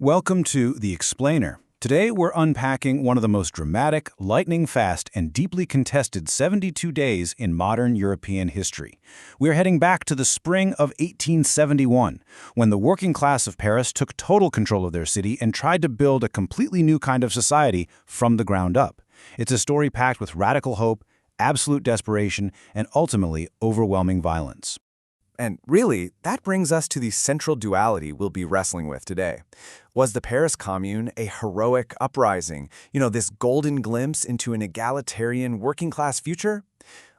Welcome to The Explainer. Today we're unpacking one of the most dramatic, lightning-fast, and deeply contested 72 days in modern European history. We're heading back to the spring of 1871, when the working class of Paris took total control of their city and tried to build a completely new kind of society from the ground up. It's a story packed with radical hope, absolute desperation, and ultimately overwhelming violence. And really, that brings us to the central duality we'll be wrestling with today. Was the Paris Commune a heroic uprising, this golden glimpse into an egalitarian working-class future?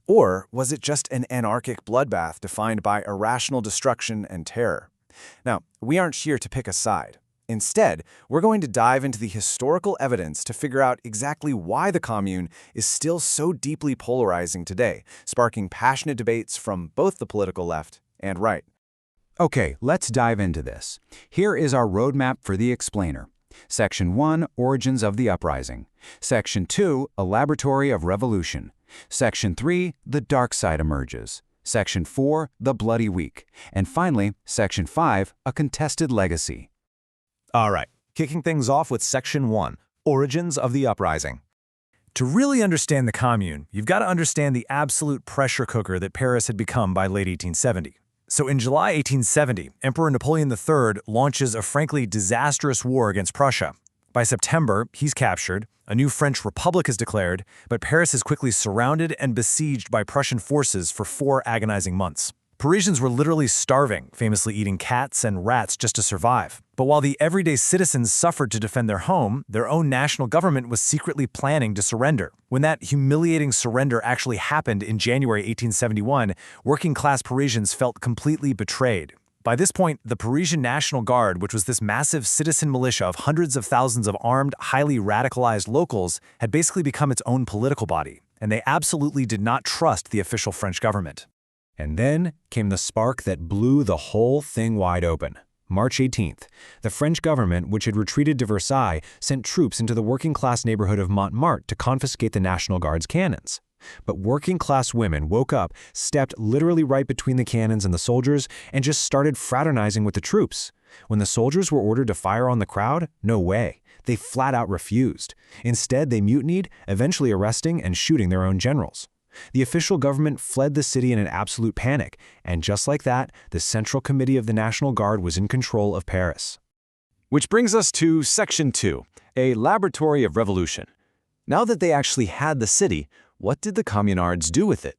Or was it just an anarchic bloodbath defined by irrational destruction and terror? Now, we aren't here to pick a side. Instead, we're going to dive into the historical evidence to figure out exactly why the Commune is still so deeply polarizing today, sparking passionate debates from both the political left and right. Okay, let's dive into this. Here is our roadmap for The Explainer. Section 1, Origins of the Uprising. Section 2, A Laboratory of Revolution. Section 3, The Dark Side Emerges. Section 4, The Bloody Week. And finally, Section 5, A Contested Legacy. All right, kicking things off with Section 1, Origins of the Uprising. To really understand the Commune, you've got to understand the absolute pressure cooker that Paris had become by late 1870. So in July 1870, Emperor Napoleon III launches a frankly disastrous war against Prussia. By September, he's captured, a new French Republic is declared, but Paris is quickly surrounded and besieged by Prussian forces for 4 agonizing months. Parisians were literally starving, famously eating cats and rats just to survive. But while the everyday citizens suffered to defend their home, their own national government was secretly planning to surrender. When that humiliating surrender actually happened in January 1871, working-class Parisians felt completely betrayed. By this point, the Parisian National Guard, which was this massive citizen militia of hundreds of thousands of armed, highly radicalized locals, had basically become its own political body, and they absolutely did not trust the official French government. And then came the spark that blew the whole thing wide open. March 18th, the French government, which had retreated to Versailles, sent troops into the working-class neighborhood of Montmartre to confiscate the National Guard's cannons. But working-class women woke up, stepped literally right between the cannons and the soldiers, and just started fraternizing with the troops. When the soldiers were ordered to fire on the crowd, no way. They flat-out refused. Instead, they mutinied, eventually arresting and shooting their own generals. The official government fled the city in an absolute panic, and just like that, the Central Committee of the National Guard was in control of Paris. Which brings us to Section 2, A Laboratory of Revolution. Now that they actually had the city, what did the Communards do with it?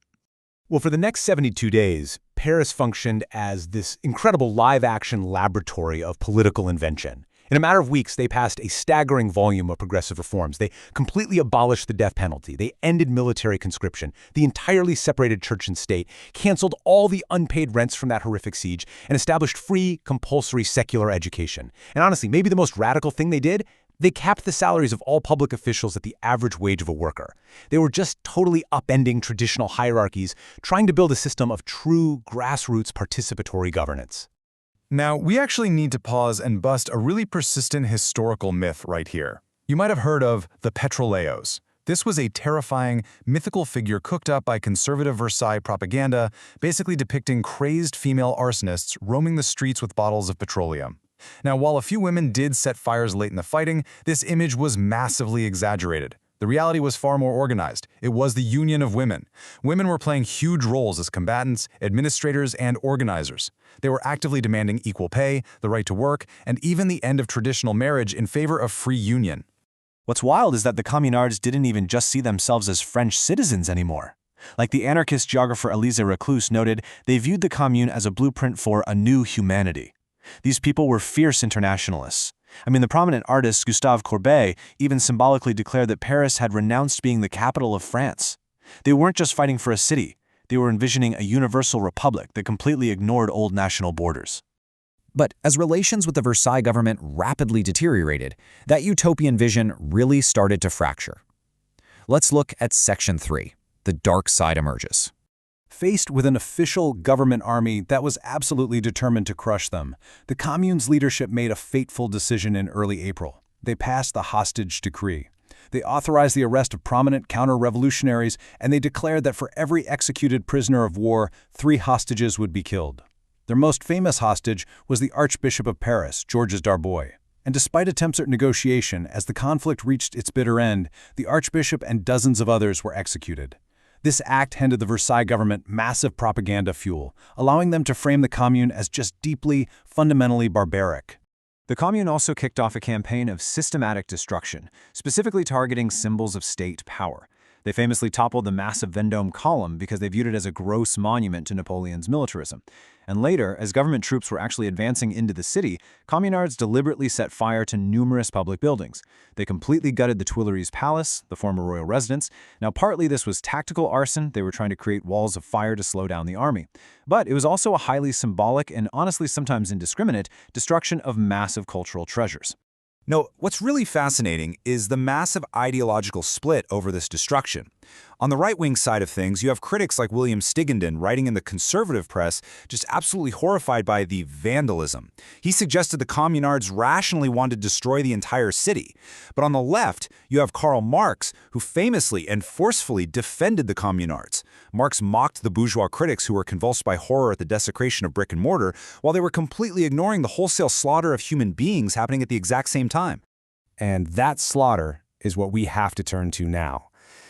Well, for the next 72 days, Paris functioned as this incredible live-action laboratory of political invention. In a matter of weeks, they passed a staggering volume of progressive reforms. They completely abolished the death penalty. They ended military conscription. They entirely separated church and state, canceled all the unpaid rents from that horrific siege, and established free, compulsory secular education. And honestly, maybe the most radical thing they did, they capped the salaries of all public officials at the average wage of a worker. They were just totally upending traditional hierarchies, trying to build a system of true, grassroots participatory governance. Now, we actually need to pause and bust a really persistent historical myth right here. You might have heard of the Petroleos. This was a terrifying, mythical figure cooked up by conservative Versailles propaganda, basically depicting crazed female arsonists roaming the streets with bottles of petroleum. Now, while a few women did set fires late in the fighting, this image was massively exaggerated. The reality was far more organized. It was the union of women. Women were playing huge roles as combatants, administrators, and organizers. They were actively demanding equal pay, the right to work, and even the end of traditional marriage in favor of free union. What's wild is that the Communards didn't even just see themselves as French citizens anymore. Like the anarchist geographer Élisée Reclus noted, they viewed the Commune as a blueprint for a new humanity. These people were fierce internationalists. The prominent artist Gustave Courbet even symbolically declared that Paris had renounced being the capital of France. They weren't just fighting for a city, they were envisioning a universal republic that completely ignored old national borders. But as relations with the Versailles government rapidly deteriorated, that utopian vision really started to fracture. Let's look at Section 3, The Dark Side Emerges. Faced with an official government army that was absolutely determined to crush them, the Commune's leadership made a fateful decision in early April. They passed the hostage decree. They authorized the arrest of prominent counter-revolutionaries, and they declared that for every executed prisoner of war, 3 hostages would be killed. Their most famous hostage was the Archbishop of Paris, Georges Darboy. And despite attempts at negotiation, as the conflict reached its bitter end, the archbishop and dozens of others were executed. This act handed the Versailles government massive propaganda fuel, allowing them to frame the Commune as just deeply, fundamentally barbaric. The Commune also kicked off a campaign of systematic destruction, specifically targeting symbols of state power. They famously toppled the massive Vendôme column because they viewed it as a gross monument to Napoleon's militarism. And later, as government troops were actually advancing into the city, Communards deliberately set fire to numerous public buildings. They completely gutted the Tuileries Palace, the former royal residence. Now, partly this was tactical arson. They were trying to create walls of fire to slow down the army. But it was also a highly symbolic and honestly sometimes indiscriminate destruction of massive cultural treasures. No, what's really fascinating is the massive ideological split over this destruction. On the right-wing side of things, you have critics like William Stigenden writing in the conservative press just absolutely horrified by the vandalism. He suggested the Communards rationally wanted to destroy the entire city. But on the left, you have Karl Marx, who famously and forcefully defended the Communards. Marx mocked the bourgeois critics who were convulsed by horror at the desecration of brick and mortar, while they were completely ignoring the wholesale slaughter of human beings happening at the exact same time. And that slaughter is what we have to turn to now.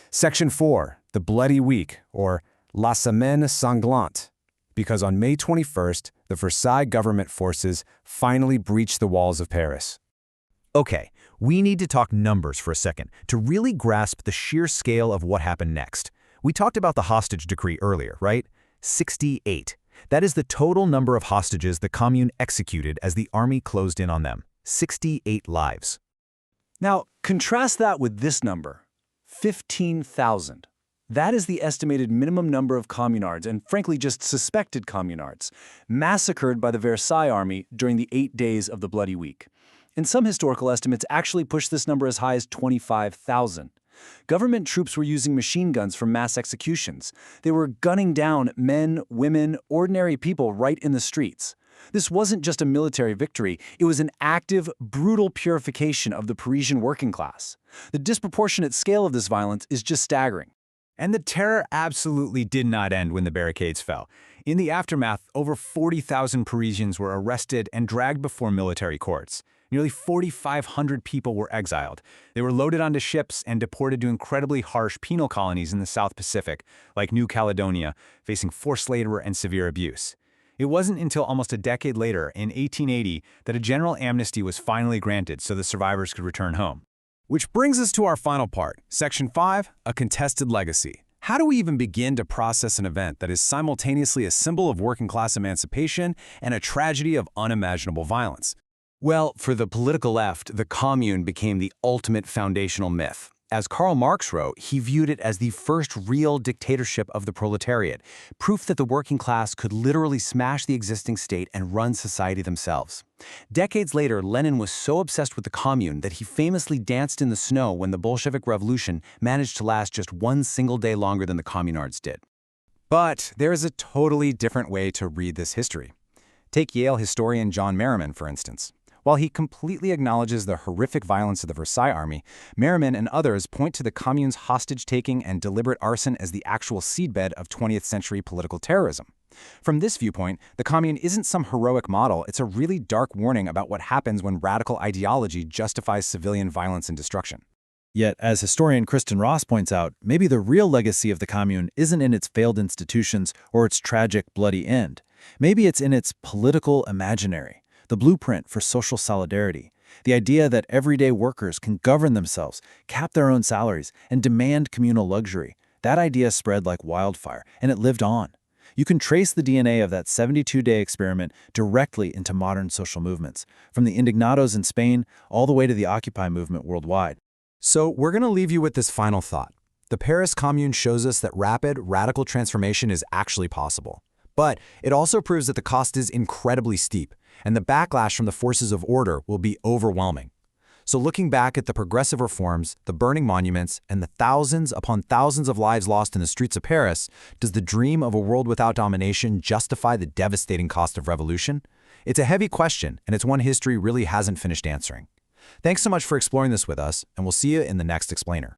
Section 4, the Bloody Week, or La Semaine Sanglante. Because on May 21st, the Versailles government forces finally breached the walls of Paris. Okay, we need to talk numbers for a second to really grasp the sheer scale of what happened next. We talked about the hostage decree earlier, right? 68. That is the total number of hostages the Commune executed as the army closed in on them. 68 lives. Now, contrast that with this number, 15,000. That is the estimated minimum number of Communards, and frankly just suspected Communards, massacred by the Versailles army during the 8 days of the Bloody Week. And some historical estimates actually push this number as high as 25,000. Government troops were using machine guns for mass executions. They were gunning down men, women, ordinary people right in the streets. This wasn't just a military victory, it was an active, brutal purification of the Parisian working class. The disproportionate scale of this violence is just staggering. And the terror absolutely did not end when the barricades fell. In the aftermath, over 40,000 Parisians were arrested and dragged before military courts. Nearly 4,500 people were exiled. They were loaded onto ships and deported to incredibly harsh penal colonies in the South Pacific, like New Caledonia, facing forced labor and severe abuse. It wasn't until almost a decade later, in 1880, that a general amnesty was finally granted so the survivors could return home. Which brings us to our final part, Section 5, a contested legacy. How do we even begin to process an event that is simultaneously a symbol of working-class emancipation and a tragedy of unimaginable violence? Well, for the political left, the Commune became the ultimate foundational myth. As Karl Marx wrote, he viewed it as the first real dictatorship of the proletariat, proof that the working class could literally smash the existing state and run society themselves. Decades later, Lenin was so obsessed with the Commune that he famously danced in the snow when the Bolshevik Revolution managed to last just one single day longer than the Communards did. But there is a totally different way to read this history. Take Yale historian John Merriman, for instance. While he completely acknowledges the horrific violence of the Versailles army, Merriman and others point to the Commune's hostage-taking and deliberate arson as the actual seedbed of 20th century political terrorism. From this viewpoint, the Commune isn't some heroic model, it's a really dark warning about what happens when radical ideology justifies civilian violence and destruction. Yet, as historian Kristen Ross points out, maybe the real legacy of the Commune isn't in its failed institutions or its tragic, bloody end. Maybe it's in its political imaginary. The blueprint for social solidarity, the idea that everyday workers can govern themselves, cap their own salaries, and demand communal luxury. That idea spread like wildfire, and it lived on. You can trace the DNA of that 72-day experiment directly into modern social movements, from the Indignados in Spain all the way to the Occupy movement worldwide. So we're going to leave you with this final thought. The Paris Commune shows us that rapid, radical transformation is actually possible. But it also proves that the cost is incredibly steep, and the backlash from the forces of order will be overwhelming. So looking back at the progressive reforms, the burning monuments, and the thousands upon thousands of lives lost in the streets of Paris, does the dream of a world without domination justify the devastating cost of revolution? It's a heavy question, and it's one history really hasn't finished answering. Thanks so much for exploring this with us, and we'll see you in the next explainer.